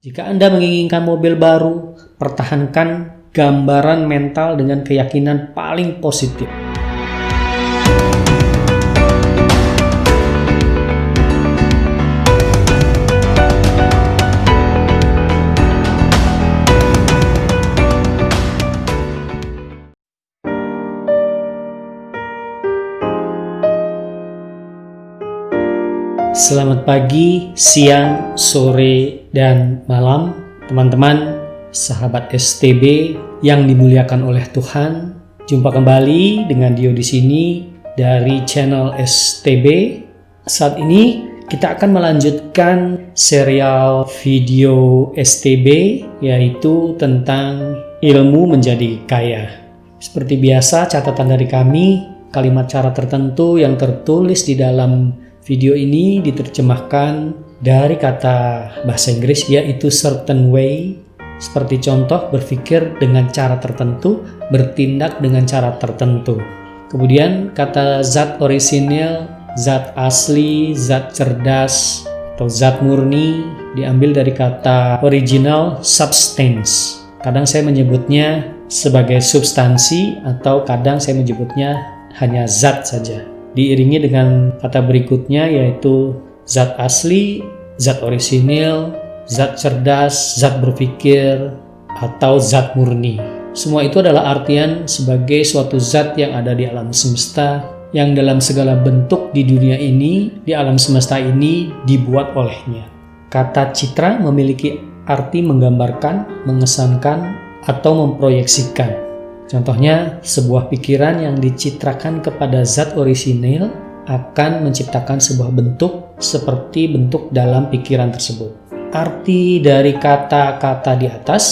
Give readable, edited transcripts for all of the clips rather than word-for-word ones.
Jika Anda menginginkan mobil baru, pertahankan gambaran mental dengan keyakinan paling positif. Selamat pagi, siang, sore, dan malam, teman-teman, sahabat STB yang dimuliakan oleh Tuhan. Jumpa kembali dengan Dio di sini dari channel STB. Saat ini kita akan melanjutkan serial video STB, yaitu tentang ilmu menjadi kaya. Seperti biasa, catatan dari kami, kalimat cara tertentu yang tertulis di dalam video ini diterjemahkan dari kata bahasa Inggris, yaitu certain way, seperti contoh berpikir dengan cara tertentu, bertindak dengan cara tertentu. Kemudian kata zat orisinil, zat asli, zat cerdas, atau zat murni diambil dari kata original substance. Kadang saya menyebutnya sebagai substansi atau kadang saya menyebutnya hanya zat saja. Diiringi dengan kata berikutnya yaitu zat asli, zat orisinil, zat cerdas, zat berpikir, atau zat murni. Semua itu adalah artian sebagai suatu zat yang ada di alam semesta, yang dalam segala bentuk di dunia ini, di alam semesta ini dibuat olehnya. Kata citra memiliki arti menggambarkan, mengesankan, atau memproyeksikan. Contohnya, sebuah pikiran yang dicitrakan kepada zat orisinil akan menciptakan sebuah bentuk seperti bentuk dalam pikiran tersebut. Arti dari kata-kata di atas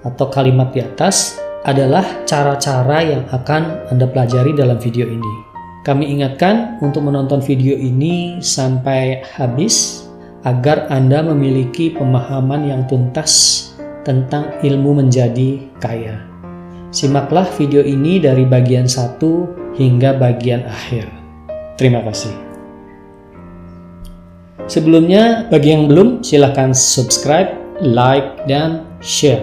atau kalimat di atas adalah cara-cara yang akan Anda pelajari dalam video ini. Kami ingatkan untuk menonton video ini sampai habis agar Anda memiliki pemahaman yang tuntas tentang ilmu menjadi kaya. Simaklah video ini dari bagian 1 hingga bagian akhir. Terima kasih. Sebelumnya, bagi yang belum, silakan subscribe, like, dan share.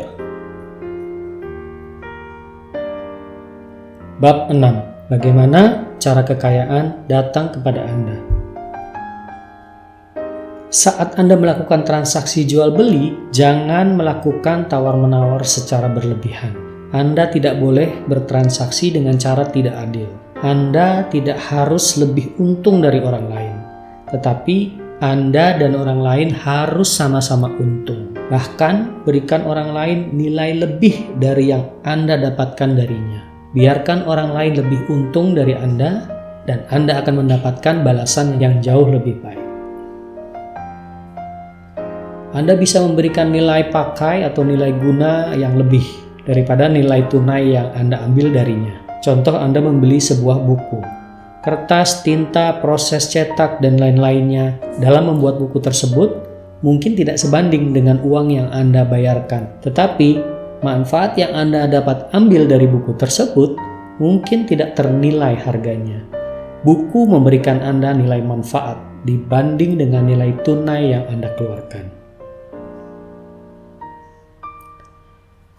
Bab 6. Bagaimana cara kekayaan datang kepada Anda? Saat Anda melakukan transaksi jual-beli, jangan melakukan tawar-menawar secara berlebihan. Anda tidak boleh bertransaksi dengan cara tidak adil. Anda tidak harus lebih untung dari orang lain. Tetapi Anda dan orang lain harus sama-sama untung. Bahkan berikan orang lain nilai lebih dari yang Anda dapatkan darinya. Biarkan orang lain lebih untung dari Anda dan Anda akan mendapatkan balasan yang jauh lebih baik. Anda bisa memberikan nilai pakai atau nilai guna yang lebih daripada nilai tunai yang Anda ambil darinya. Contoh, Anda membeli sebuah buku, kertas, tinta, proses cetak, dan lain-lainnya. Dalam membuat buku tersebut, mungkin tidak sebanding dengan uang yang Anda bayarkan. Tetapi, manfaat yang Anda dapat ambil dari buku tersebut mungkin tidak ternilai harganya. Buku memberikan Anda nilai manfaat dibanding dengan nilai tunai yang Anda keluarkan.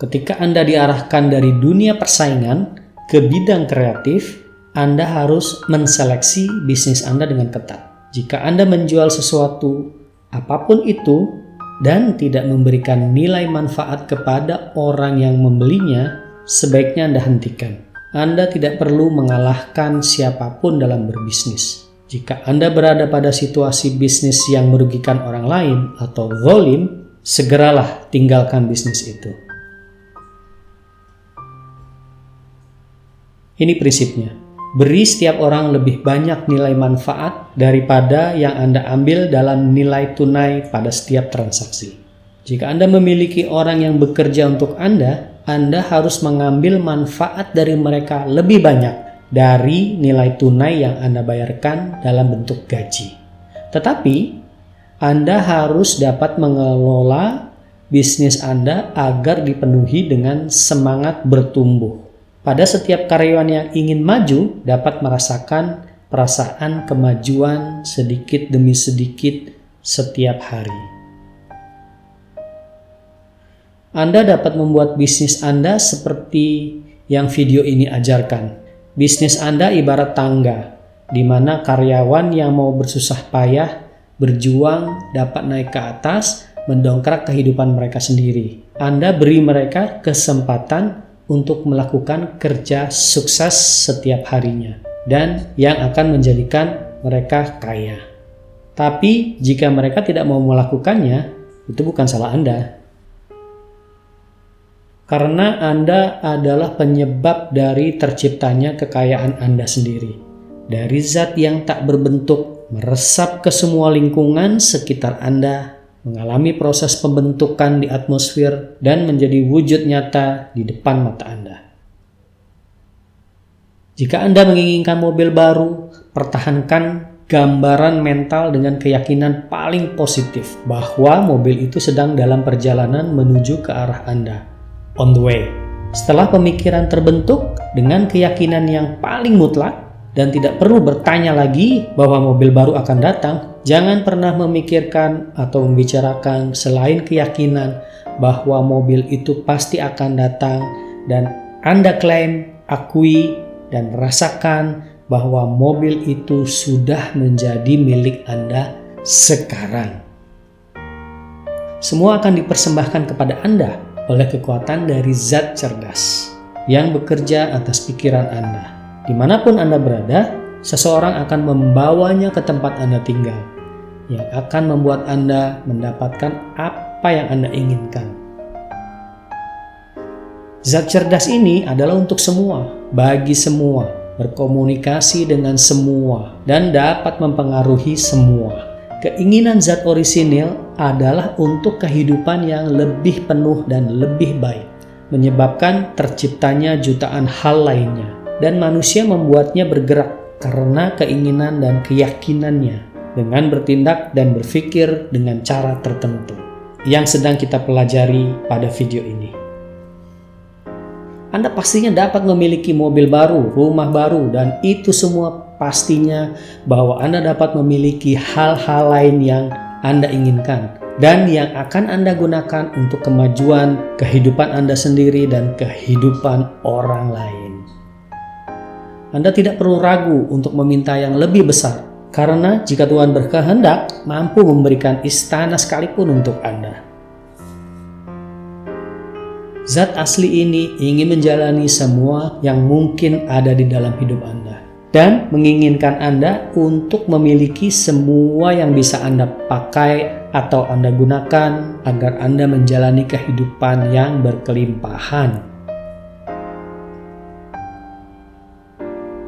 Ketika Anda diarahkan dari dunia persaingan ke bidang kreatif, Anda harus menseleksi bisnis Anda dengan ketat. Jika Anda menjual sesuatu, apapun itu, dan tidak memberikan nilai manfaat kepada orang yang membelinya, sebaiknya Anda hentikan. Anda tidak perlu mengalahkan siapapun dalam berbisnis. Jika Anda berada pada situasi bisnis yang merugikan orang lain atau zalim, segeralah tinggalkan bisnis itu. Ini prinsipnya, beri setiap orang lebih banyak nilai manfaat daripada yang Anda ambil dalam nilai tunai pada setiap transaksi. Jika Anda memiliki orang yang bekerja untuk Anda harus mengambil manfaat dari mereka lebih banyak dari nilai tunai yang Anda bayarkan dalam bentuk gaji. Tetapi, Anda harus dapat mengelola bisnis Anda agar dipenuhi dengan semangat bertumbuh. Pada setiap karyawan yang ingin maju dapat merasakan perasaan kemajuan sedikit demi sedikit setiap hari. Anda dapat membuat bisnis Anda seperti yang video ini ajarkan. Bisnis Anda ibarat tangga, di mana karyawan yang mau bersusah payah, berjuang, dapat naik ke atas, mendongkrak kehidupan mereka sendiri. Anda beri mereka kesempatan untuk melakukan kerja sukses setiap harinya, dan yang akan menjadikan mereka kaya. Tapi jika mereka tidak mau melakukannya, itu bukan salah Anda. Karena Anda adalah penyebab dari terciptanya kekayaan Anda sendiri. Dari zat yang tak berbentuk, meresap ke semua lingkungan sekitar Anda, mengalami proses pembentukan di atmosfer, dan menjadi wujud nyata di depan mata Anda. Jika Anda menginginkan mobil baru, pertahankan gambaran mental dengan keyakinan paling positif bahwa mobil itu sedang dalam perjalanan menuju ke arah Anda. On the way. Setelah pemikiran terbentuk dengan keyakinan yang paling mutlak dan tidak perlu bertanya lagi bahwa mobil baru akan datang, jangan pernah memikirkan atau membicarakan selain keyakinan bahwa mobil itu pasti akan datang, dan Anda klaim, akui, dan rasakan bahwa mobil itu sudah menjadi milik Anda sekarang. Semua akan dipersembahkan kepada Anda oleh kekuatan dari zat cerdas yang bekerja atas pikiran Anda. Dimanapun Anda berada, seseorang akan membawanya ke tempat Anda tinggal, yang akan membuat Anda mendapatkan apa yang Anda inginkan. Zat cerdas ini adalah untuk semua, bagi semua, berkomunikasi dengan semua, dan dapat mempengaruhi semua. Keinginan zat orisinil adalah untuk kehidupan yang lebih penuh dan lebih baik, menyebabkan terciptanya jutaan hal lainnya, dan manusia membuatnya bergerak karena keinginan dan keyakinannya dengan bertindak dan berpikir dengan cara tertentu yang sedang kita pelajari pada video ini. Anda pastinya dapat memiliki mobil baru, rumah baru, dan itu semua pastinya bahwa Anda dapat memiliki hal-hal lain yang Anda inginkan dan yang akan Anda gunakan untuk kemajuan kehidupan Anda sendiri dan kehidupan orang lain. Anda tidak perlu ragu untuk meminta yang lebih besar, karena jika Tuhan berkehendak, mampu memberikan istana sekalipun untuk Anda. Zat asli ini ingin menjalani semua yang mungkin ada di dalam hidup Anda, dan menginginkan Anda untuk memiliki semua yang bisa Anda pakai atau Anda gunakan agar Anda menjalani kehidupan yang berkelimpahan.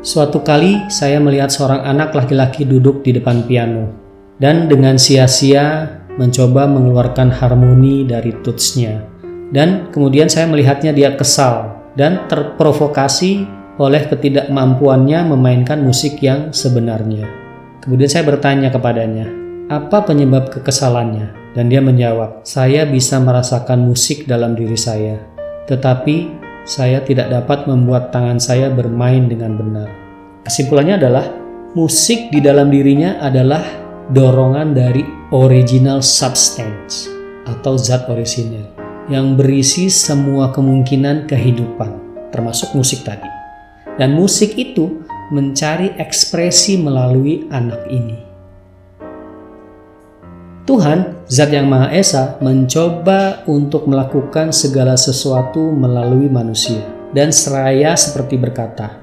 Suatu kali saya melihat seorang anak laki-laki duduk di depan piano dan dengan sia-sia mencoba mengeluarkan harmoni dari tutsnya. Dan kemudian saya melihatnya dia kesal dan terprovokasi oleh ketidakmampuannya memainkan musik yang sebenarnya. Kemudian saya bertanya kepadanya, apa penyebab kekesalannya? Dan dia menjawab, saya bisa merasakan musik dalam diri saya, tetapi saya tidak dapat membuat tangan saya bermain dengan benar. Kesimpulannya adalah, musik di dalam dirinya adalah dorongan dari original substance atau zat orisinil yang berisi semua kemungkinan kehidupan, termasuk musik tadi. Dan musik itu mencari ekspresi melalui anak ini. Tuhan, Zat yang Maha Esa, mencoba untuk melakukan segala sesuatu melalui manusia. Dan seraya seperti berkata,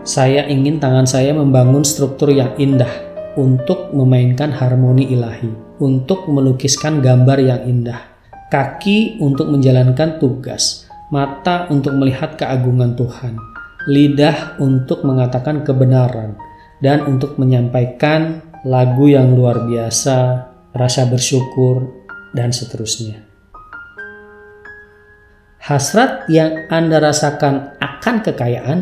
saya ingin tangan saya membangun struktur yang indah untuk memainkan harmoni ilahi, untuk melukiskan gambar yang indah, kaki untuk menjalankan tugas, mata untuk melihat keagungan Tuhan, lidah untuk mengatakan kebenaran, dan untuk menyampaikan lagu yang luar biasa, rasa bersyukur, dan seterusnya. Hasrat yang Anda rasakan akan kekayaan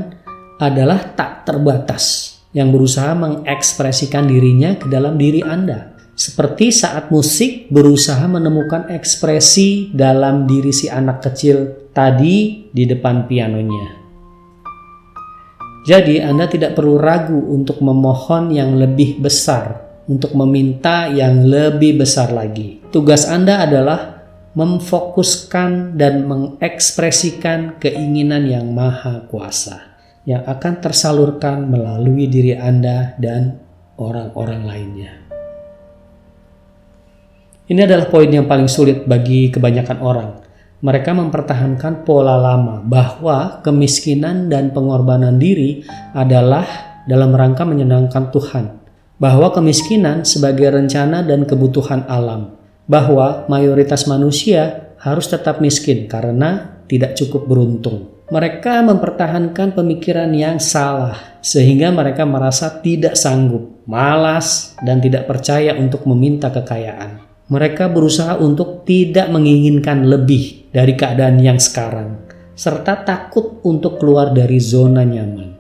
adalah tak terbatas, yang berusaha mengekspresikan dirinya ke dalam diri Anda. Seperti saat musik berusaha menemukan ekspresi dalam diri si anak kecil tadi di depan pianonya. Jadi Anda tidak perlu ragu untuk memohon yang lebih besar, untuk meminta yang lebih besar lagi. Tugas Anda adalah memfokuskan dan mengekspresikan keinginan yang maha kuasa yang akan tersalurkan melalui diri Anda dan orang-orang lainnya. Ini adalah poin yang paling sulit bagi kebanyakan orang. Mereka mempertahankan pola lama bahwa kemiskinan dan pengorbanan diri adalah dalam rangka menyenangkan Tuhan. Bahwa kemiskinan sebagai rencana dan kebutuhan alam. Bahwa mayoritas manusia harus tetap miskin karena tidak cukup beruntung. Mereka mempertahankan pemikiran yang salah sehingga mereka merasa tidak sanggup, malas, dan tidak percaya untuk meminta kekayaan. Mereka berusaha untuk tidak menginginkan lebih dari keadaan yang sekarang, serta takut untuk keluar dari zona nyaman.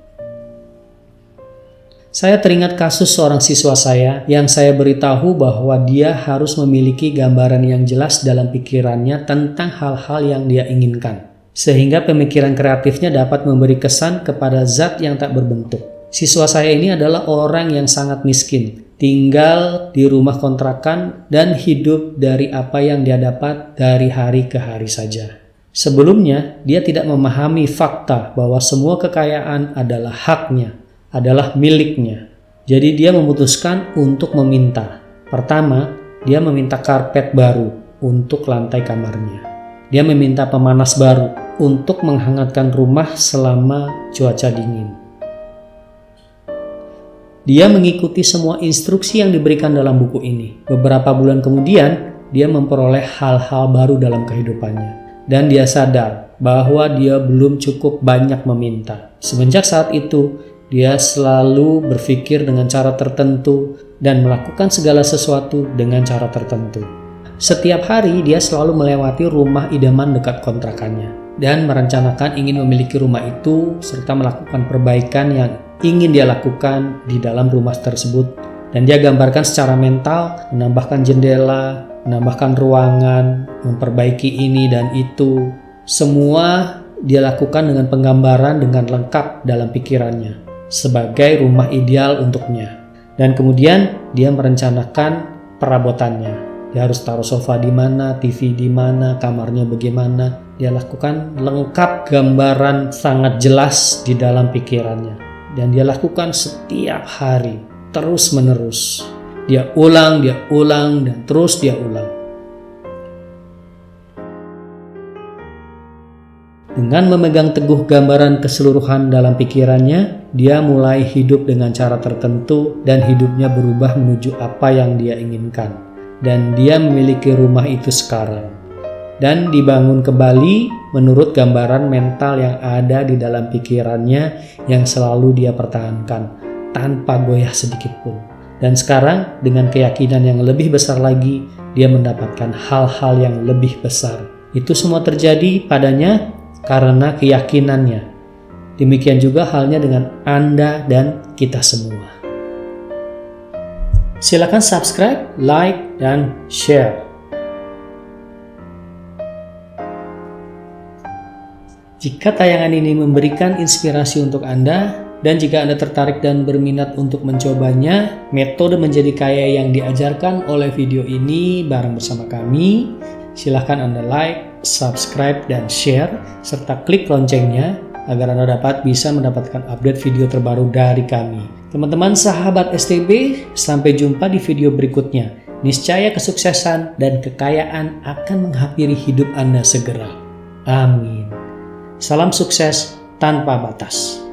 Saya teringat kasus seorang siswa saya yang saya beritahu bahwa dia harus memiliki gambaran yang jelas dalam pikirannya tentang hal-hal yang dia inginkan, sehingga pemikiran kreatifnya dapat memberi kesan kepada zat yang tak berbentuk. Siswa saya ini adalah orang yang sangat miskin, tinggal di rumah kontrakan dan hidup dari apa yang dia dapat dari hari ke hari saja. Sebelumnya, dia tidak memahami fakta bahwa semua kekayaan adalah haknya, adalah miliknya. Jadi dia memutuskan untuk meminta. Pertama, dia meminta karpet baru untuk lantai kamarnya. Dia meminta pemanas baru untuk menghangatkan rumah selama cuaca dingin. Dia mengikuti semua instruksi yang diberikan dalam buku ini. Beberapa bulan kemudian, dia memperoleh hal-hal baru dalam kehidupannya. Dan dia sadar bahwa dia belum cukup banyak meminta. Semenjak saat itu, dia selalu berpikir dengan cara tertentu dan melakukan segala sesuatu dengan cara tertentu. Setiap hari dia selalu melewati rumah idaman dekat kontrakannya dan merencanakan ingin memiliki rumah itu serta melakukan perbaikan yang ingin dia lakukan di dalam rumah tersebut. Dan dia gambarkan secara mental, menambahkan jendela, menambahkan ruangan, memperbaiki ini dan itu. Semua dia lakukan dengan penggambaran dengan lengkap dalam pikirannya sebagai rumah ideal untuknya. Dan kemudian dia merencanakan perabotannya. Dia harus taruh sofa di mana, TV di mana, kamarnya bagaimana. Dia lakukan lengkap, gambaran sangat jelas di dalam pikirannya. Dan dia lakukan setiap hari, terus menerus. Dia ulang, dan terus dia ulang. Dengan memegang teguh gambaran keseluruhan dalam pikirannya, dia mulai hidup dengan cara tertentu dan hidupnya berubah menuju apa yang dia inginkan. Dan dia memiliki rumah itu sekarang. Dan dibangun kembali menurut gambaran mental yang ada di dalam pikirannya yang selalu dia pertahankan tanpa goyah sedikit pun. Dan sekarang dengan keyakinan yang lebih besar lagi, dia mendapatkan hal-hal yang lebih besar. Itu semua terjadi padanya karena keyakinannya. Demikian juga halnya dengan Anda dan kita semua. Silakan subscribe, like, dan share. Jika tayangan ini memberikan inspirasi untuk Anda, dan jika Anda tertarik dan berminat untuk mencobanya, metode menjadi kaya yang diajarkan oleh video ini bareng bersama kami, silahkan Anda like, subscribe, dan share, serta klik loncengnya agar Anda dapat bisa mendapatkan update video terbaru dari kami. Teman-teman sahabat STB, sampai jumpa di video berikutnya. Niscaya kesuksesan dan kekayaan akan menghampiri hidup Anda segera. Amin. Salam sukses tanpa batas.